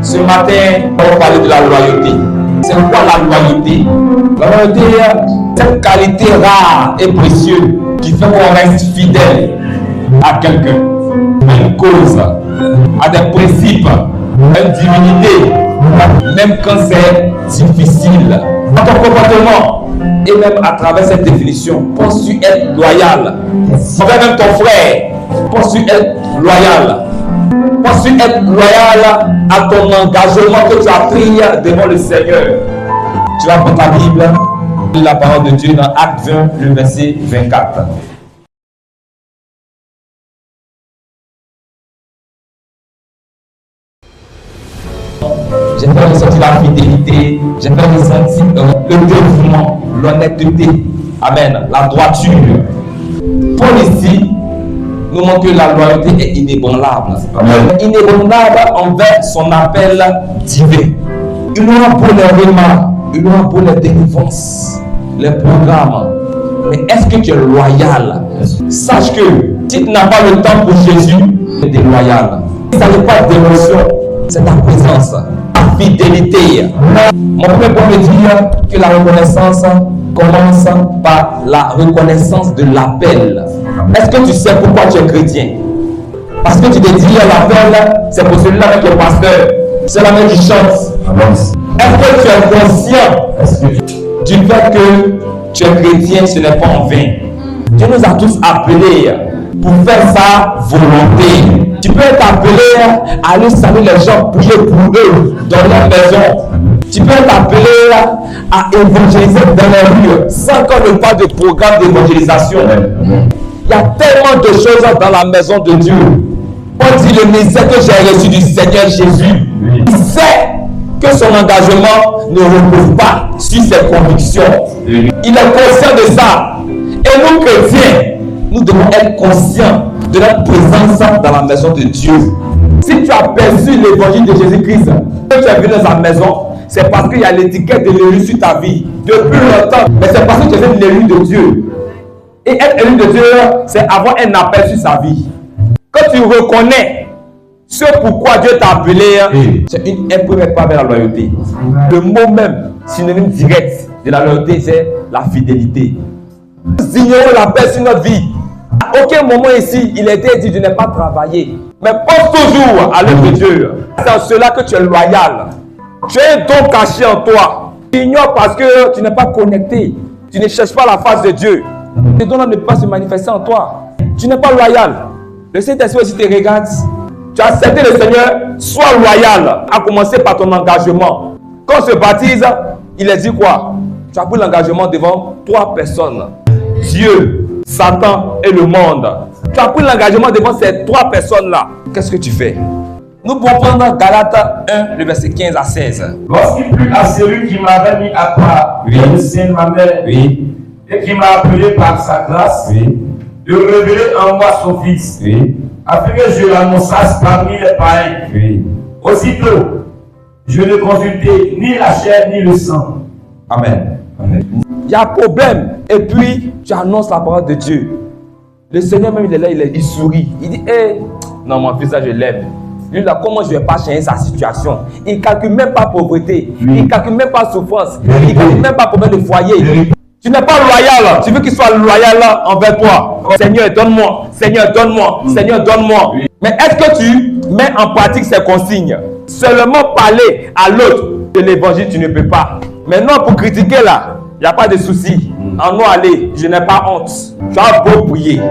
Ce matin, on va parler de la loyauté. C'est quoi la loyauté? La loyauté, c'est une qualité rare et précieuse qui fait qu'on reste fidèle à quelqu'un, à une cause, à des principes, à une divinité, même quand c'est difficile. Dans ton comportement, et même à travers cette définition, penses-tu être loyal envers même ton frère? Penses-tu être loyal? Penses-tu être loyal à ton engagement que tu as pris devant le Seigneur? Tu vas prendre ta Bible, la parole de Dieu dans Acte 20, le verset 24. J'ai fait ressentir la fidélité, j'ai fait ressentir le dévouement, l'honnêteté, amen, la droiture. Paul ici nous montre que la loyauté est inébranlable. Amen. Inébranlable envers son appel divin. Il aura beau les remarques, il aura beau les délivrances, les programmes. Mais est-ce que tu es loyal? Sache que si tu n'as pas le temps pour Jésus, tu es loyal. Ça n'est pas d'émotion, c'est ta présence, ta fidélité. Mon premier point me dit que la reconnaissance commence par la reconnaissance de l'appel. Est-ce que tu sais pourquoi tu es chrétien? Parce que tu te dis l'appel, c'est pour celui-là qui est pasteur, c'est la même qui chante. Est-ce que tu es conscient du fait que tu es chrétien, ce n'est pas en vain? Dieu nous a tous appelés pour faire sa volonté. Tu peux être appelé à aller saluer les gens, prier pour eux dans leur maison. Tu peux être appelé à évangéliser dans les rues sans qu'on ne parle de programme d'évangélisation. Il y a tellement de choses dans la maison de Dieu. On dit le ministère que j'ai reçu du Seigneur Jésus. Il sait que son engagement ne repose pas sur ses convictions. Il est conscient de ça. Et nous, chrétiens, nous devons être conscients de notre présence dans la maison de Dieu. Si tu as perçu l'évangile de Jésus-Christ, que tu es venu dans sa maison, c'est parce qu'il y a l'étiquette de l'élu sur ta vie depuis longtemps. Mais c'est parce que tu es l'élu de Dieu. Et être élu de Dieu, c'est avoir un appel sur sa vie. Quand tu reconnais ce pourquoi Dieu t'a appelé, c'est un premier pas vers la loyauté. Le mot même, synonyme direct de la loyauté, c'est la fidélité. Nous ignorons l'appel sur notre vie. À aucun moment ici, il a été dit de ne pas travailler. Mais pense toujours à l'œuvre de Dieu. C'est en cela que tu es loyal. Tu as un don caché en toi. Tu ignores parce que tu n'es pas connecté. Tu ne cherches pas la face de Dieu. Ce don-là ne peut pas se manifester en toi. Tu n'es pas loyal. Le Saint-Esprit aussi te regarde. Tu as accepté le Seigneur, sois loyal. À commencer par ton engagement. Quand on se baptise, il a dit quoi? Tu as pris l'engagement devant 3 personnes. Dieu, Satan et le monde. Tu as pris l'engagement devant ces 3 personnes-là. Qu'est-ce que tu fais? Nous pouvons prendre Galates 1, le verset 15 à 16. Lorsqu'il plut à celui qui m'avait mis à part, le sein de ma mère, et qui m'a appelé par sa grâce, de révéler en moi son Fils, afin que je l'annonçasse parmi les païens. Aussitôt, je ne consultai ni la chair ni le sang. Amen. Il y a un problème. Et puis, tu annonces la parole de Dieu. Le Seigneur même, il est là, il sourit. Il dit, hey, non, mon fils, là, je l'aime. Lui, là, comment je ne vais pas changer sa situation? Il ne calcule même pas pauvreté. Il ne calcule même pas souffrance. Il ne calcule même pas problème de foyer. Tu n'es pas loyal. Tu veux qu'il soit loyal envers toi. Seigneur, donne-moi. Seigneur, donne-moi. Seigneur, donne-moi. Mais est-ce que tu mets en pratique ces consignes? Seulement parler à l'autre de l'évangile, tu ne peux pas. Maintenant, pour critiquer là, il n'y a pas de souci. En nous aller, je n'ai pas honte. Tu as beau prier.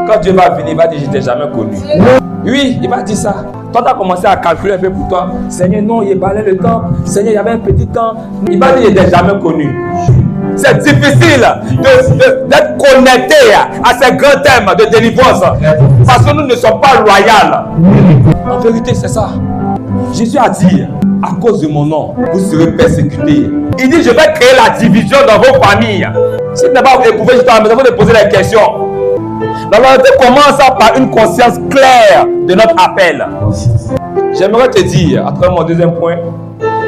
Quand Dieu va venir, il va dire, je ne t'ai jamais connu. Oui, il va dire ça. Toi, tu as commencé à calculer un peu pour toi. Seigneur, non, il balait le temps. Seigneur, il y avait un petit temps. Il va dire, je ne t'ai jamais connu. C'est difficile d'être connecté à ces grands thèmes de délivrance. Parce que nous ne sommes pas loyaux. En vérité, c'est ça. Jésus a dit, à cause de mon nom, vous serez persécutés. Il dit, je vais créer la division dans vos familles. Si tu n'as pas éprouvé, je t'en vous de poser la question. La loyauté commence par une conscience claire de notre appel. J'aimerais te dire, à travers mon deuxième point,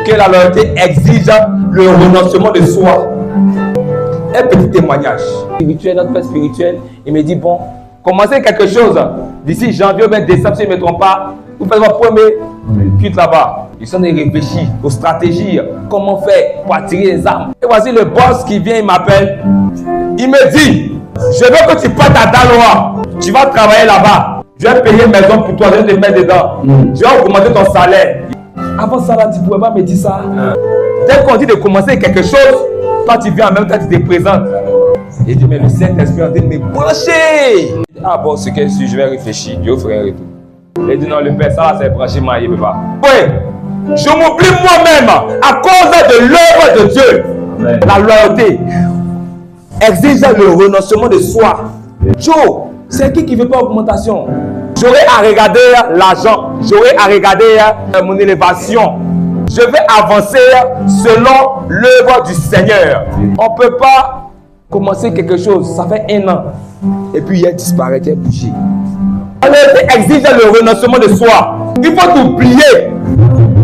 que la loyauté exige le renoncement de soi. Un petit témoignage spirituel, notre père spirituel, il me dit, bon, commencez quelque chose d'ici janvier ou même décembre, si je ne me trompe pas, vous Vous faites votre premier culte là-bas. Ils sont réfléchis aux stratégies, comment faire pour attirer les âmes. Et voici le boss qui vient, il m'appelle. Il me dit, je veux que tu partes à Daloa. Tu vas travailler là-bas. Je vais payer une maison pour toi, je vais te mettre dedans. Je vais augmenter ton salaire. Avant ça, là, tu ne pouvais pas me dire ça. Dès qu'on dit de commencer quelque chose, toi tu viens en même temps, tu te présentes. Il dit, mais le Saint-Esprit est en train de me brancher. Ah bon, c'est que je vais réfléchir, Dieu ferait un retour. Il dit, non, le Père, ça c'est branché, moi, il ne peut pas. Oui, je m'oublie moi-même à cause de l'œuvre de Dieu. Amen. La loyauté exige le renoncement de soi. Joe, c'est qui ne veut pas augmentation? J'aurai à regarder l'argent, j'aurai à regarder mon élévation. Je vais avancer selon l'œuvre du Seigneur. On ne peut pas commencer quelque chose, ça fait 1 an, et puis il disparaît, il est bougé. La loyauté exige le renoncement de soi. Il faut t'oublier.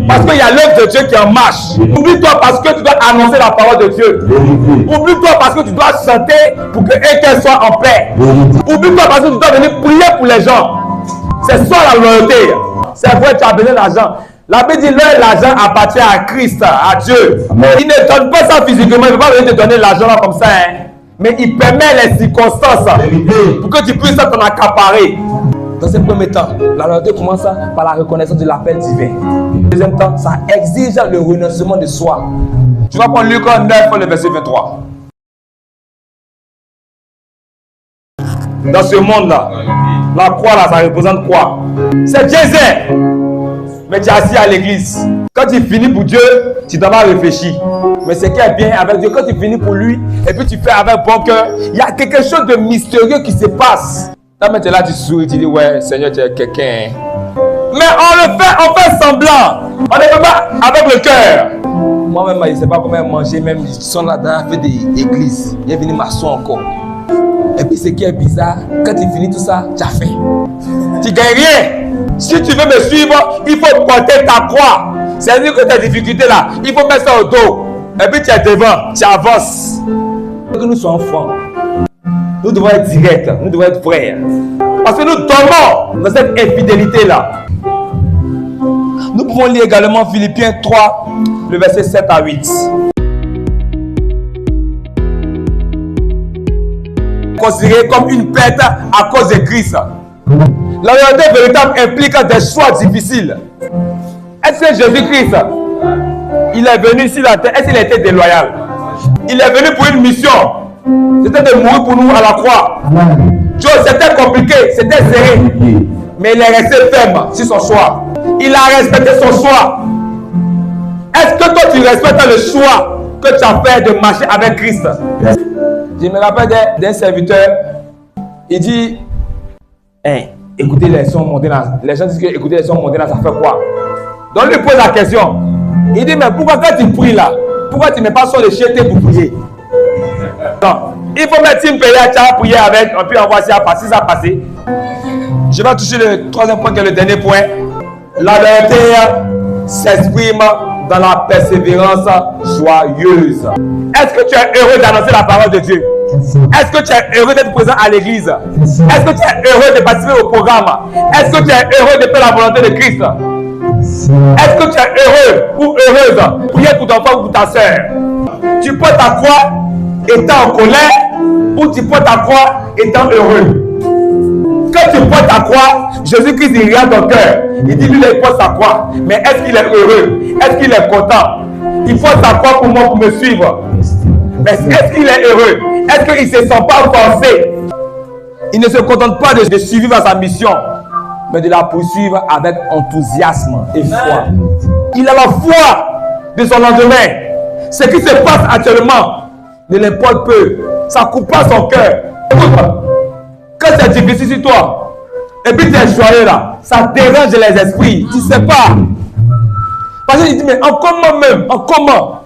Parce qu'il y a l'œuvre de Dieu qui est en marche. Oublie-toi parce que tu dois annoncer la parole de Dieu. Oublie-toi parce que tu dois chanter pour que qu'elle soit en paix. Oublie-toi parce que tu dois venir prier pour les gens. C'est ça la loyauté. C'est vrai, tu as besoin d'argent. La Bible dit que l'argent appartient à Christ, à Dieu. Il ne donne pas ça physiquement, il ne va pas venir te donner l'argent comme ça. Mais il permet les circonstances pour que tu puisses t'en accaparer. Dans un premier temps, la loyauté commence par la reconnaissance de l'appel divin. Deuxième temps, ça exige le renoncement de soi. Tu vas prendre Luc 9, le verset 23. Dans ce monde-là, la croix là, ça représente quoi? C'est Jésus. Mais tu es assis à l'église. Quand tu finis pour Dieu, tu dois pas réfléchir. Mais ce qui est bien avec Dieu, quand tu finis pour lui, et puis tu fais avec bon cœur, il y a quelque chose de mystérieux qui se passe. Quand tu es là, tu souris, tu dis, ouais, Seigneur, tu es quelqu'un. Mais on fait semblant. On ne fait pas avec le cœur. Moi-même, je ne sais pas comment manger, même ils sont là dans fait des églises. Il est venu m'asseoir encore. Et puis ce qui est bizarre, quand tu finis tout ça, tu as faim. Tu ne gagnes rien. Si tu veux me suivre, il faut porter ta croix. C'est-à-dire que tes difficultés là, il faut mettre ça au dos. Et puis tu es devant, tu avances. Il faut que nous soyons francs. Nous devons être directs, nous devons être frères. Parce que nous tombons dans cette infidélité-là. Nous pouvons lire également Philippiens 3, le verset 7 à 8. Considéré comme une perte à cause de Christ. La loyauté véritable implique des choix difficiles. Est-ce que Jésus-Christ, il est venu sur la terre, est-ce qu'il était déloyal? Il est venu pour une mission. C'était de mourir pour nous à la croix. C'était compliqué, c'était serré. Mais il est resté ferme sur son choix. Il a respecté son choix. Est-ce que toi tu respectes le choix que tu as fait de marcher avec Christ? Je me rappelle d'un serviteur. Il dit, écoutez les sons monter dans. Les gens disent que écouter les sons monter dans, ça fait quoi? Donc lui pose la question. Il dit, mais pourquoi quand tu pries là, pourquoi tu n'es pas sur le chiété pour prier? Non, il faut mettre une prière, tu as prié avec, et puis on voit si ça passe, si ça passe. Je vais toucher le troisième point qui est le dernier point. La loyauté s'exprime dans la persévérance joyeuse. Est-ce que tu es heureux d'annoncer la parole de Dieu? Est-ce que tu es heureux d'être présent à l'église? Est-ce que tu es heureux de participer au programme? Est-ce que tu es heureux de faire la volonté de Christ? Est-ce que tu es heureux ou heureuse? Prier pour ton frère ou pour ta soeur. Tu portes ta croix étant en colère ou tu portes ta croix étant heureux? Quand tu portes ta croix, Jésus-Christ il regarde ton cœur. Il dit lui il porte sa croix. Mais est-ce qu'il est heureux? Est-ce qu'il est content? Il porte sa croix pour moi, pour me suivre. Mais est-ce qu'il est heureux? Est-ce qu'il ne se sent pas forcé? Il ne se contente pas de suivre sa mission, mais de la poursuivre avec enthousiasme et foi. Il a la foi de son lendemain. Ce qui se passe actuellement ne l'importe peu. Ça ne coupe pas son cœur. Quand c'est difficile sur toi, et puis tu es joyeux là, ça dérange les esprits. Tu ne sais pas. Parce qu'il dit, mais en comment même? En comment?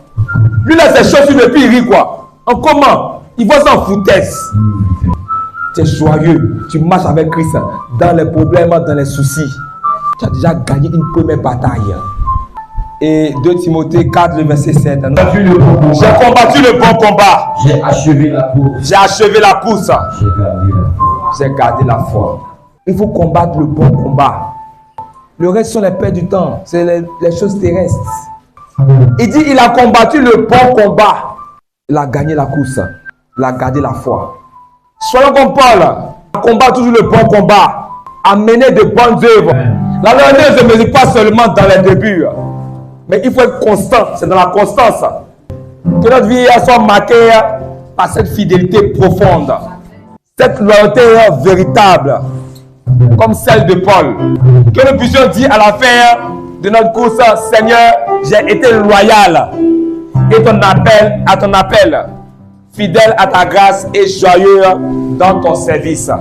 Lui là, c'est chaud sur le pied, il rit quoi? En comment? Il voit ça en foutaise. Tu es joyeux. Tu marches avec Christ dans les problèmes, dans les soucis. Tu as déjà gagné une première bataille. Et 2 Timothée 4, le verset 7. J'ai combattu le bon combat. J'ai achevé la course. J'ai achevé la course. J'ai gardé la foi. J'ai gardé la foi. Il faut combattre le bon combat. Le reste sont les pertes du temps. C'est les choses terrestres. Il dit, il a combattu le bon combat. Il a gagné la course. Il a gardé la foi. Soyons comme Paul. Combat toujours le bon combat. À mener de bonnes œuvres. La lourdeur ne se mesure pas seulement dans les débuts. Mais il faut être constant. C'est dans la constance. Que notre vie soit marquée par cette fidélité profonde. Cette loyauté véritable. Comme celle de Paul. Que nous puissions dire à la fin de notre course, Seigneur, j'ai été loyal. Et à ton appel, fidèle à ta grâce et joyeux dans ton service.